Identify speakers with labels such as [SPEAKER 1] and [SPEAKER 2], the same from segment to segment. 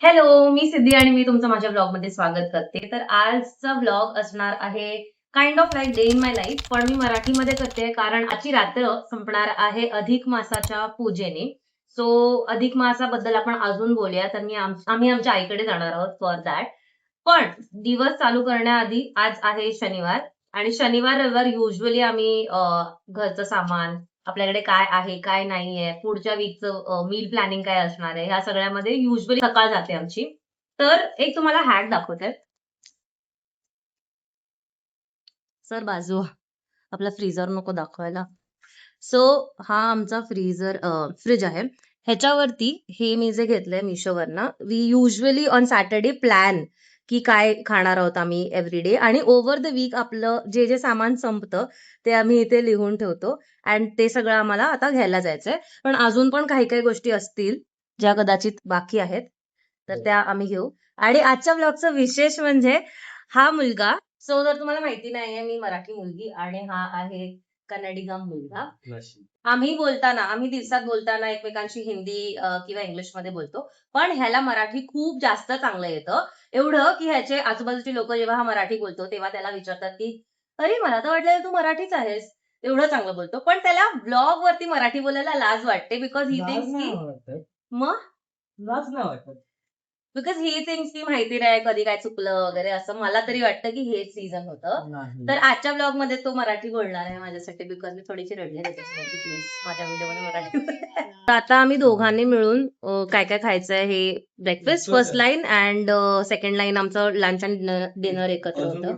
[SPEAKER 1] Hello, मी सिद्धी आणि मी तुमचं माझ्या ब्लॉगमध्ये स्वागत करते. तर आजचा ब्लॉग असणार आहे kind of like day in my life, पण मी मराठीमध्ये करते कारण आजची रात्र संपणार आहे अधिक मासाच्या पूजेने. सो अधिक मासाबद्दल आपण अजून बोलूया. तर आम्ही आमच्या आईकडे जाणार आहोत फॉर दॅट. पण दिवस चालू करण्याआधी आज आहे शनिवार आणि शनिवार रविवार युजली आम्ही घरचं सामान, आपल्याकडे काय आहे काय नाहीये, पुढच्या वीकचं मील प्लॅनिंग काय असणार आहे, ह्या सगळ्यामध्ये युजली सकाळ जाते आमची. तर एक तुम्हाला हॅक दाखवते. सर बाजू, आपला फ्रीजर नको दाखवायला. सो हा आमचा फ्रीज आहे. ह्याच्यावरती हे मी जे घेतलंय मिशोवरनं, we usually on Saturday plan की काय खाणार आहोत आम्ही एव्हरीडे, आणि ओव्हर द वीक आपलं जे जे सामान संपतं ते आम्ही इथे लिहून ठेवतो. अँड ते सगळं आम्हाला आता घ्यायला जायचंय. पण अजून पण काही काही गोष्टी असतील ज्या कदाचित बाकी आहेत, तर त्या आम्ही घेऊ. आणि आजच्या ब्लॉगचं विशेष म्हणजे हा मुलगा. सो जर तुम्हाला माहिती नाहीये, मी मराठी मुलगी आणि हा आहे कन्नडिगा मुलगा. आम्ही दिवसात बोलताना एकमेकांशी हिंदी किंवा इंग्लिशमध्ये बोलतो. पण ह्याला मराठी खूप जास्त चांगलं येतं. एवढं की ह्याचे आजूबाजूची लोक जेव्हा हा मराठी बोलतो तेव्हा त्याला विचारतात की अरे, मला तर वाटलं तू मराठीच आहेस. एवढं चांगलं बोलतो. पण त्याला ब्लॉग वरती मराठी बोलायला लाज वाटते बिकॉज ही थिंक्स की मग बिकॉज ही थिंग्स की माहिती नाही कधी काय चुकलं वगैरे, असं मला तरी वाटतं की हेच सीझन होतं. तर आजच्या ब्लॉग मध्ये तो मराठी बोलणार आहे माझ्यासाठी बिकॉज मी थोडीशी रडले त्याच्यासाठी. प्लीज माझ्या व्हिडिओमध्ये मराठी बोला. तर आता आम्ही दोघांनी मिळून काय काय खायचंय हे breakfast first line and second line आमचं लंच अँड डिनर एकत्र होतं.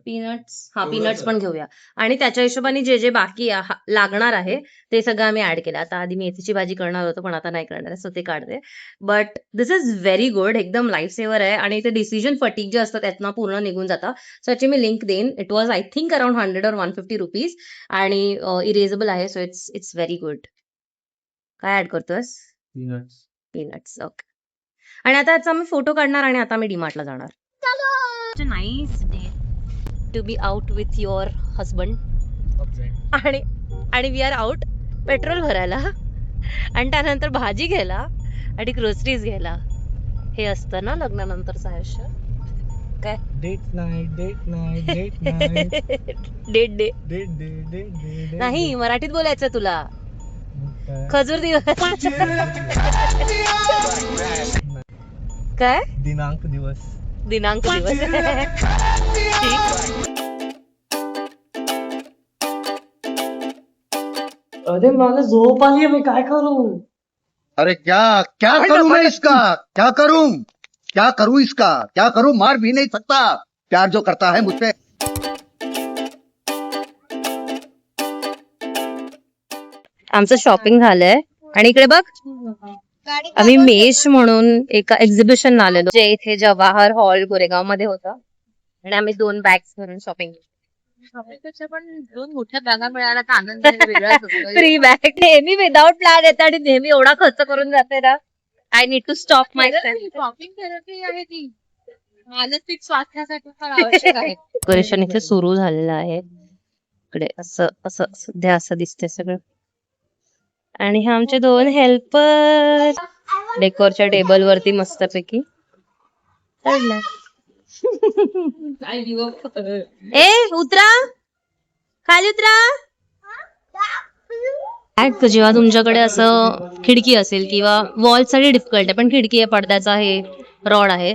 [SPEAKER 1] पीनट्स पण घेऊया. आणि त्याच्या हिशोबाने जे जे बाकी लागणार आहे ते सगळं आम्ही ऍड केलं. आता आधी मेथीची भाजी करणार होतो पण आता नाही करणार आहे, सो ते काढते. But this is very good, एकदम लाईफ सेव्हर आहे आणि ते डिसिजन फटीक जे असतं त्यातनं पूर्ण निघून जातं. सो याची मी लिंक देईन. It was I think around 100 or 150 rupees आणि इरेजेबल आहे. So it's very good. काय ऍड करतोयस? पीनट्स. ओके. आणि आता याचा मी फोटो काढणार आणि आता मी डीमार्टला जाणार. Nice day to be out with your husband. आणि वी आर आउट पेट्रोल भरायला आणि त्यानंतर भाजी घ्यायला आणि ग्रोसरीज घ्यायला. हे असतं ना लग्नानंतरचं आयुष्य. काय डेट नाही, मराठीत बोलायचं तुला. खजूर दिवस. काय दिनांक दिवस. अरे मला झोप आली, मी काय करू?
[SPEAKER 2] अरे क्या क्या करूं मैं इसका, क्या करूं इसका, क्या करूं, मार भी नहीं सकता, प्यार जो करता है मुझसे.
[SPEAKER 1] आमचं शॉपिंग झालंय आणि इकडे बघ, आम्ही मेश म्हणून एका एक्झिबिशन आलेलो जे इथे जवाहर हॉल गोरेगाव मध्ये होतं आणि आम्ही 2 बॅग्स भरून शॉपिंग.
[SPEAKER 3] पण 2 मोठ्या बॅगा मिळाला तर आनंद वेगळाच असतो.
[SPEAKER 1] Free bag. नेहमी विदाउट प्लॅन येते आणि नेहमी एवढा खर्च करून जाते ना. I need to stop myself.
[SPEAKER 3] Shopping therapy आहे ती मानसिक स्वास्थ्यासाठी फार आवश्यक आहे.
[SPEAKER 1] डेकोरेशन इथे सुरू झालेलं आहे. इकडे असं असं सध्या असं दिसतंय सगळं. आणि हे आमचे 2 हेल्पर डेकोरच्या टेबल वरती मस्तपैकी चढलाय. ए उतरा, खाली उतरा. जेव्हा तुमच्याकडे असं खिडकी असेल किंवा वॉल साठी डिफिकल्ट आहे, पण खिडकी आहे, पडद्याचा हे रॉड आहे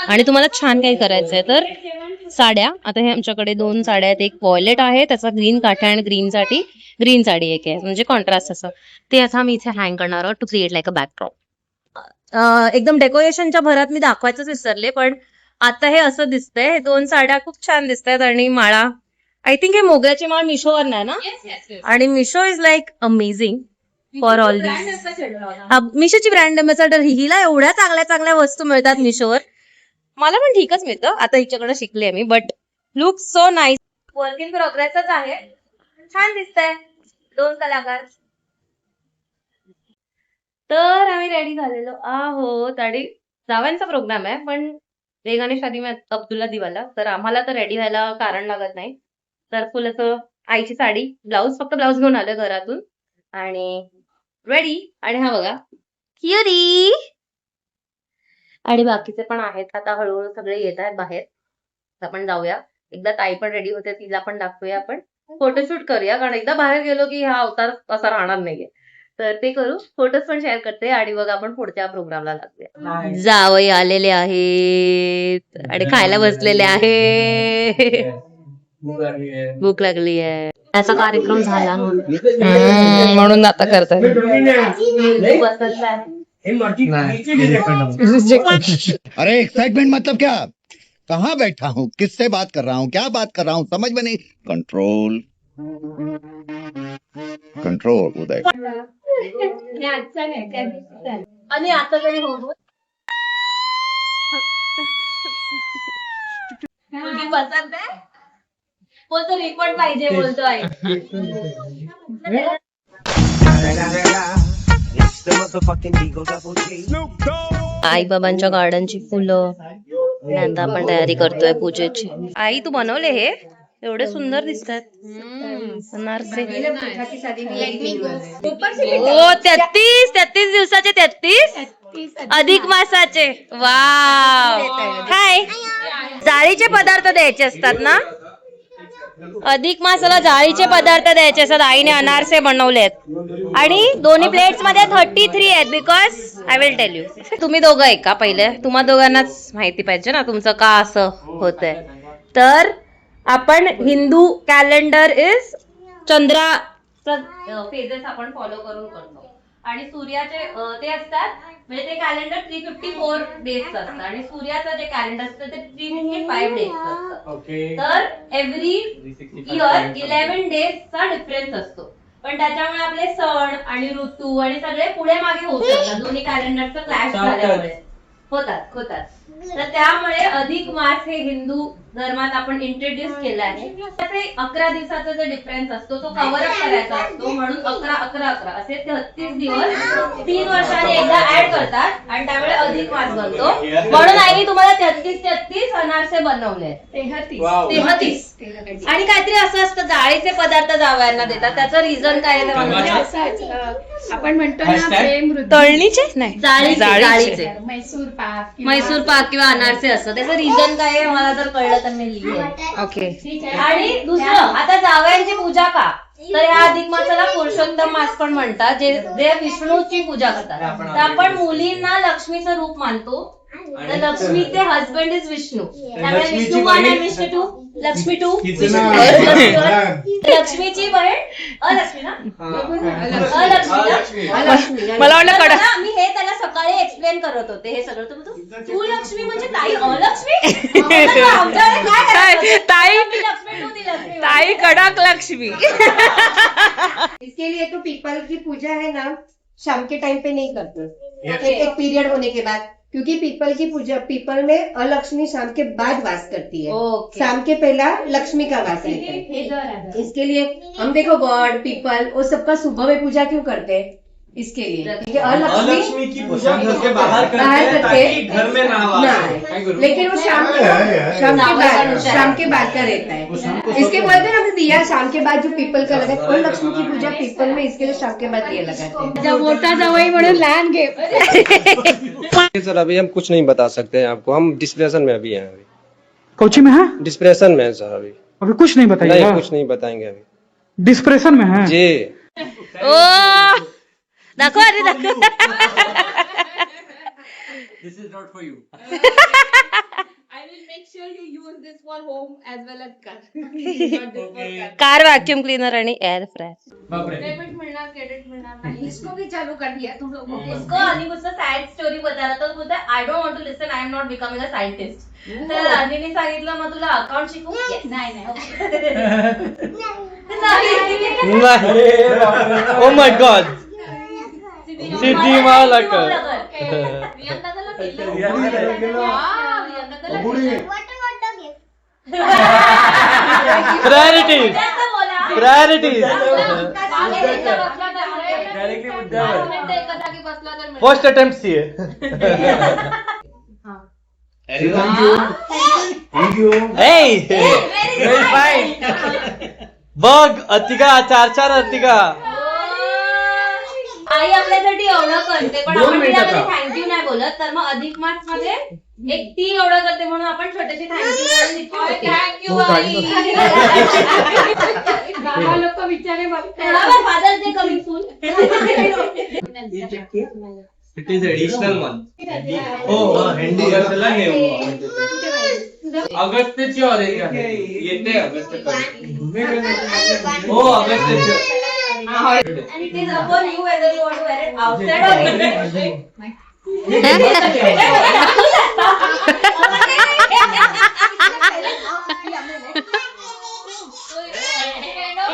[SPEAKER 1] आणि तुम्हाला छान काही करायचंय तर साड्या. आता हे आमच्याकडे 2 साड्या आहेत. एक वॉयलेट आहे, त्याचा ग्रीन काठा आणि ग्रीन साडी एक आहे, म्हणजे कॉन्ट्रास्ट असं. ते आता मी इथे हँग करणार आहोत to create like a backdrop. एकदम डेकोरेशनच्या भरात मी दाखवायचंच विसरले, पण आता हे असं दिसतंय. हे 2 साड्या खूप छान दिसतायत आणि माळा, आय थिंक हे मोगऱ्याची माळ मिशोवर नाही ना. आणि Meesho is like amazing for all this. मिशोची ब्रँड अँबॅसेडर हिला एवढ्या चांगल्या चांगल्या वस्तू मिळतात मिशोवर. मला पण ठीकच मिळतं, आता हिच्याकडे शिकले मी. But look so nice. Work in प्रोग्रेसच आहे. छान दिसतंय. 2 कलाकार. तर आम्ही रेडी झालेलो आहोत आणि जावयांचा प्रोग्राम आहे, पण वेगाने शादी में अब्दुल्ला दिवाला, तर आम्हाला तर रेडी व्हायला कारण लागत नाही. तर फुल असं आईची साडी, ब्लाऊज, फक्त ब्लाऊज घेऊन आलोय घरातून आणि रेडी. आणि हा बघा क्युरी. आणि बाकीचे पण आहेत. आता हळूहळू सगळे येत आहेत बाहेर. आपण जाऊया. एकदा ताई पण रेडी होते, तिला पण दाखवूया आपण. फोटोशूट करूया, कारण एकदा बाहेर गेलो की हा अवतार असा राहणार नाहीये. तर ते करू. फोटोज पण शेअर करते आणि मग आपण पुढच्या प्रोग्रामला लागूया. जावई आलेले आहेत आणि खायला बसलेले आहे. भूक लागली आहे. त्याचा कार्यक्रम झाला म्हणून आता करतात.
[SPEAKER 2] अरे एक्साइटमेंट मतलब क्या? कहाँ बैठा हूँ, किससे बात कर रहा हूँ, क्या बात कर रहा हूँ, समझ में नहीं. कंट्रोल कंट्रोल उदय.
[SPEAKER 1] आणि आता तरी हो मुलगी पसंत आहे. बोलतो रिपोर्ट पाहिजे बोलतो आहे. आई बाबांच्या गार्डनची फुलं. आता आपण तयारी करतोय पूजेची. आई तू बनवले हे एवढे सुंदर दिसतात. अनारसे. ओ 33 दिवसाचे 33 अधिक मासाचे. वाव. काय जाळीचे पदार्थ द्यायचे असतात ना. अधिक मासाला जाळीचे पदार्थ द्यायचे असतात. आईने अनारसे बनवलेत आणि दोन्ही प्लेट्स मध्ये 33 आहेत. Because I will tell you. तुम्ही दोघं आहे का पहिले? तुम्हा दोघांनाच माहिती पाहिजे ना तुमचं का असं होतंय. तर आपण Hindu calendar is Chandra phases आपण फॉलो करून करतो आणि सूर्याचे ते असतात म्हणजे ते कॅलेंडर 354 डेज असतं आणि सूर्याचं जे कॅलेंडर असतं ते 365 डेज असतं. तर एव्हरी इयर 11 डेजचा डिफरन्स असतो. पण त्याच्यामुळे आपले सण आणि ऋतू आणि सगळे पुढे मागे होऊ शकतात. दोन्ही कॅलेंडरचं क्लॅश झाल्यामुळे होतात. तर त्यामुळे अधिक मास हे हिंदू धर्मात आपण इंट्रोड्यूस केलं आहे. त्याचे 11 दिवसाचा जो डिफरन्स असतो तो कव्हर अप करायचा असतो म्हणून 11 असे 33 दिवस 3 वर्षांनी एकदा ऍड करतात आणि त्यामुळे अधिक मास बनतो. म्हणून आईने तुम्हाला 33 अनारसे बनवले. 33 आणि काहीतरी असं असतं जाळीचे पदार्थ जावयांना देतात. त्याचं रिझन काय आहे?
[SPEAKER 3] आपण म्हणतो ना प्रेम
[SPEAKER 1] तळणीचे नाही जाळीचे
[SPEAKER 3] मैसूर
[SPEAKER 1] पाक किंवा अनारसे असतं. त्याचं रिझन काय आहे मला जर कळलं तर मी लिहिलं. ओके. आणि दुसरं आता जावयांची पूजा का? तर ह्या अधिक मासाला पुरुषोत्तम मास पण म्हणतात जे विष्णूची पूजा करतात. तर आपण मुलींना लक्ष्मीचं रूप मानतो. तर लक्ष्मीचे हजबंड इज विष्णू. त्यामुळे विष्णू 1 आणि विष्णू 2 लक्ष्मी 2 लक्ष्मीची बहीण अलक्ष्मी ना. अलक्ष्मी मला वाटलं मी हे त्याला सकाळी एक्सप्लेन करत होते हे सगळं. तू लक्ष्मी म्हणजे ताई अलक्ष्मी. ताई कडक लक्ष्मी.
[SPEAKER 4] इसके लिए तो पीपल की पूजा है ना शाम के टाइम पे नहीं करते एक पीरियड होने के बाद, क्योंकि पीपल की पूजा पीपल में अलक्ष्मी शाम के बाद वास करती है. शाम के पहला लक्ष्मी का वास रहता है. इसके लिए हम देखो गॉड पीपल वो सबका सुबह में पूजा क्यों करते हैं? इसके लिए क्योंकि अलक्ष्मी की पूजा घर के बाहर करते हैं घर में ना आए. लेकिन वो शाम के बाद का रहता है. इसके बोलते हैं ना दिया शाम के बाद जो पीपल का लगा और लक्ष्मी की पूजा पीपल में इसके लिए शाम के बाद दिया लगाते हैं. मोटा जावई म्हणून लहान घे.
[SPEAKER 5] सर अभी हम कुछ नहीं बता सकते हैं आपको. हम डिस्प्रेशन में अभी हैं. अभी
[SPEAKER 6] कोची में है?
[SPEAKER 5] डिस्प्रेशन में है सर. अभी
[SPEAKER 6] कुछ नहीं बताइए.
[SPEAKER 5] नहीं कुछ नहीं बताएंगे अभी.
[SPEAKER 6] डिस्प्रेशन में है
[SPEAKER 5] जी.
[SPEAKER 1] ओ दाखव अरे दाखव.
[SPEAKER 7] This is not for you.
[SPEAKER 3] I will make sure you use this for home as well as car. Not this for car.
[SPEAKER 1] Car vacuum cleaner आणि एअर फ्रेश.
[SPEAKER 3] क्रेडिट मिलना नहीं. इसको भी चालू कर दिया तुम लोगों ने.
[SPEAKER 1] उसको आणि कुछ सॅड स्टोरी बता रहा था. तो बोलता I don't want to listen. I am not becoming a scientist. तर राणीने सांगितलं मग तुला अकाउंट शिकू.
[SPEAKER 3] नाही.
[SPEAKER 5] Oh my god. Siddhi Mahalakshmi. Priorities. First attempt सी है. Very fine. बघ अतिका 4 अतिका.
[SPEAKER 1] आई आपल्यासाठी एवढं करते पण आपण तिला थँक्यू नाही बोलत, तर मग अधिक मास मध्ये एक ती एवढं करते म्हणून आपण छोटेसे थँक्यू
[SPEAKER 3] बाबा लोक बिचारे बघतात.
[SPEAKER 1] Father day coming soon.
[SPEAKER 5] It is additional one. ऑगस्टची ऑरेंज आहे. येते ऑगस्ट. हो ऑगस्टची.
[SPEAKER 1] And it is upon you whether you want to wear it outside or inside.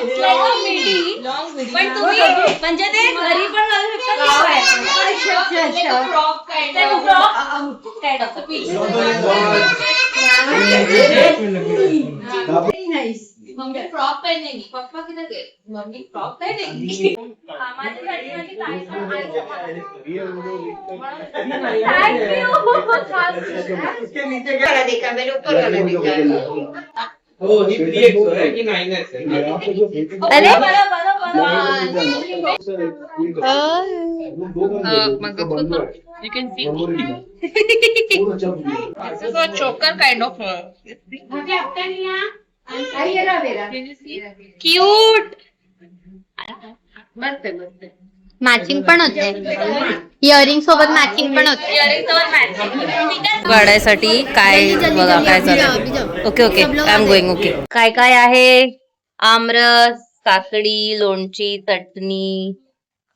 [SPEAKER 1] It's like a midi. पण तुम्ही म्हणजे ते घरी पण घालू शकता. Frock kind of a piece. Mummy frock पहनेगी, पप्पा किधर गए? मम्मी फ्रॉक पहनेगी. माझ्यासाठी माझी ताई पण आईचं
[SPEAKER 4] वाला देखा मैंने, ऊपर वाला देखा.
[SPEAKER 5] हो ही 3X आहे की 9X आहे?
[SPEAKER 1] अरे
[SPEAKER 3] choker kind of.
[SPEAKER 4] आई ये रहा मेरा.
[SPEAKER 1] क्यूट.
[SPEAKER 7] मॅचिंग पण होते, इयरिंग सोबत मॅचिंग पण होते.
[SPEAKER 1] वाढायसाठी काय बघा काय चालू. Okay okay I am going. Okay काय काय आहे? आमरस, काकडी, लोणची, चटणी,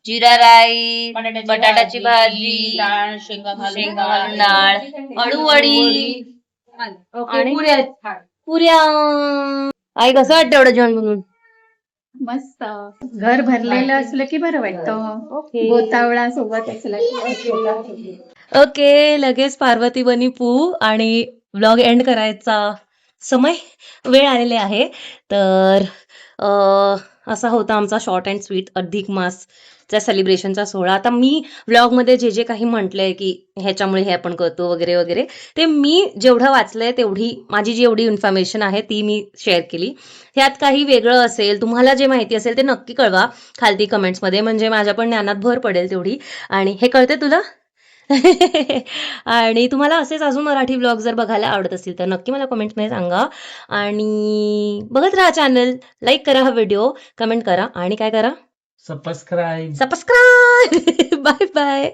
[SPEAKER 1] जिरा राईस, बटाट्याची भाजी, शेंगा घालून डाळ, अळूवडी आणि पुऱ्या. आई कसं वाटतं एवढं जेवण म्हणून?
[SPEAKER 3] मस्त. घर भरलेलं असलं की बरं वाटतं. गोतावळा सोबत असलं की.
[SPEAKER 1] ओके लगेच पार्वती बनी पू आणि व्लॉग एंड करायचा वेळ आलेले आहे. तर असा होता आमचा शॉर्ट अँड स्वीट अधिक मासच्या सेलिब्रेशनचा सोहळा. आता मी व्लॉगमध्ये जे जे काही म्हटलंय की ह्याच्यामुळे हे आपण करतो वगैरे वगैरे, ते मी जेवढं वाचलंय तेवढी माझी जी एवढी इन्फॉर्मेशन आहे ती मी शेअर केली. ह्यात काही वेगळं असेल, तुम्हाला जे माहिती असेल ते नक्की कळवा खालती कमेंट्समध्ये, म्हणजे माझ्या पण ज्ञानात भर पडेल तेवढी. आणि हे कळते तुला? आणि तुम्हाला असेच अजून मराठी व्लॉग जर बघायला आवडत असतील तर नक्की मला कमेंटमध्ये सांगा. आणि बघत राहा चॅनल, लाईक करा हा व्हिडिओ, कमेंट करा आणि काय करा? सबस्क्राईब. Bye bye.